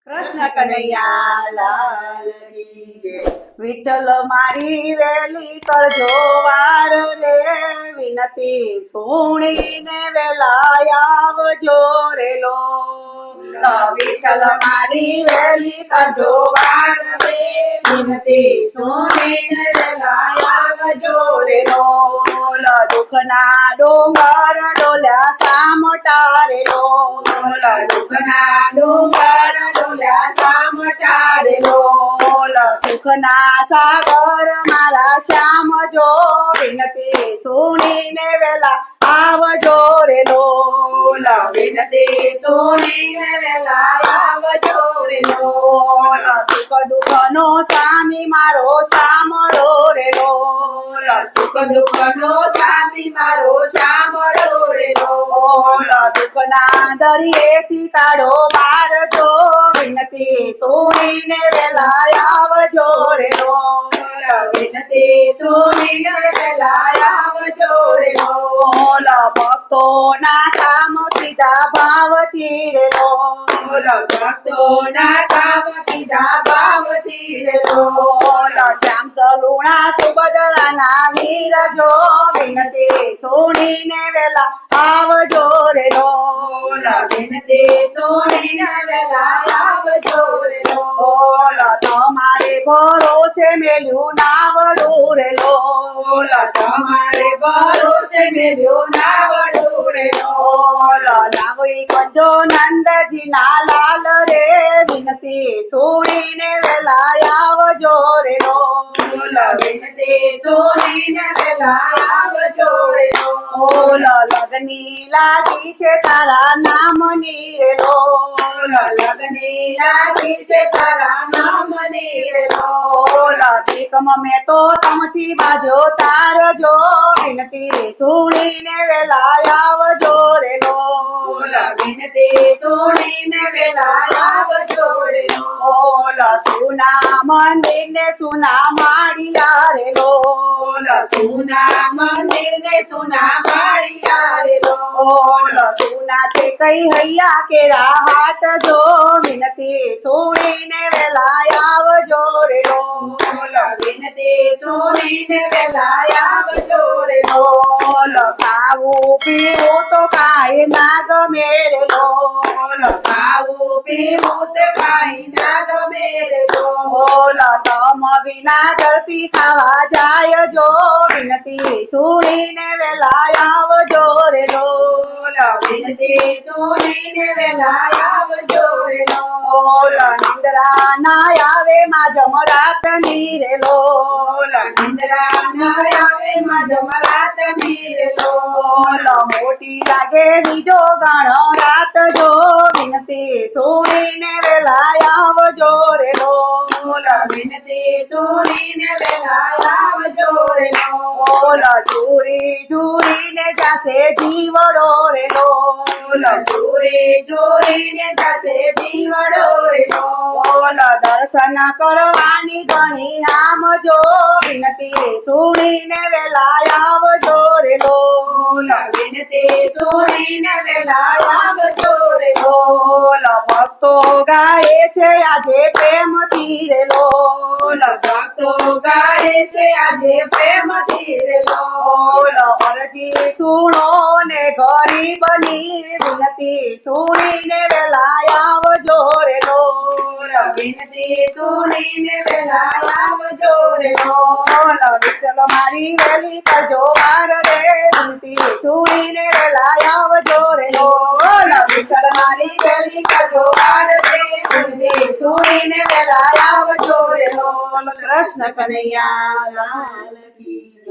કૃષ્ણ કનૈયા લાલ કી જય. વિઠ્ઠલ મારી વેલી કરજો વાર રે, વિનતી સુણીને વેલા આવજો રે લો. વિઠ્ઠલ મારી વેલી કરજો વાર રે, વિનતી સુણીને વેલા આવજો રે લો. દુઃખના ડોંગર ડોલ્યા સામટા રે લો. દુઃખના ડોંગર ડોલ્યા સામટા રે લો. સુખના સાગર મારા શ્યામ જો, વિનતી સુણીને વેલા આવજો રે લો. વિનતી સુણીને વેલા આવજો રે લો. સુખ દુઃખનો સ્વામી મારો સાંભળો રે લો. સુખ દુઃખનો સ્વામી મારો સાંભળો રે લો. દુઃખના દરિયેથી કાઢો બાર જો, વિનતી સુણીને વેલા આવજો રે લો. વિનતી સુણીને વેલા આવજો રે લો. ભક્તોના કામ સીધા ભાવથી રે લો. ભક્તોના કામ સીધા ભાવથી રે લો. શ્યામ સલુણા સુભદ્રાના વીર જો, વિનતી સુણીને વેલા આવજો રે લો. વિનતી સુણીને વેલા આવજો રે લો. તમારે ભરોસે મેલ્યું નાવડું રે લો. તમારે ભરોસે મેલ્યું નાવડું રે લો. લાવી કંજો નંદજી ના લાલ રે, વિનતી સુણીને વેલા આવજો રે લો. વિનતી સુણીને વેલા આવજો રે લો. લગની લાગી છે તારા નામની રે લો. લગની લાગી છે તારા નામની રે લો. દીકમ મેં તો તમથી બાજો તાર જો, વિનતી સુણીને વેલા આવજો રે લો. વિનતી સુણીને વેલા આવજો રે લો. સુના મંદિર ને સુના માળિયા રે લો. સુના મંદિર ને સુના માળિયા રે લો. સુના છે કઈ હૈયા કેરા હાટ જો, વિનતી સુણીને વેલા આવજો રે લો. વિનતી સુણીને વેલા આવજો રે લો. ખાવું પીવું તો કાંઈ ના ગમે રે લો. ખાવું પીવું તો કાંઈ ના ગમે રે લો. તમ વિના ધરતી ખાવા જાય જો, વિનતી સુણીને વેલા આવજો રે લો. વિનતી સુણીને વેલા આવજો રે લો. નિંદ્રા ના આવે માં જમરાત ની રે લો. નિંદ્રા ના આવે માં જમરાત ની રે લો. મોટી લાગે બીજો ગણો રાત જો, વિનતી સુણીને વેલા આવજો રે લો. વિનતી સુણીને વેલા આવજો રે લો. ચૂરી ચૂરીને જાશે જીવડો રે લો. ચૂરી ચૂરીને જાશે જીવડો રે લો. દર્શન કરવાની ઘણી આમ જો, વિનતી સુણીને વેલા આવજો રે લો. વિનતી સુણીને વેલા આવજો રે લો. ભક્તો ગાય છે આજે પ્રેમથી રે લો. ભક્તો ગાય છે આજે પ્રેમથી રે લો. અરજી સુણો ને ગરીબની, વિનતી સુણીને વેલા આવજો રે લો. વિનતી સુણીને વેલા આવજો રે લો. વિઠ્ઠલ મારી વેલી કરજો વાર રે, વિનતી સુણીને વેલા આવજો રે લો. વિઠ્ઠલ મારી વેલી કરજો વાર રે, વિનતી સુણીને વેલા આવજો રે લો. કૃષ્ણ કનૈયા લાલ કી જય.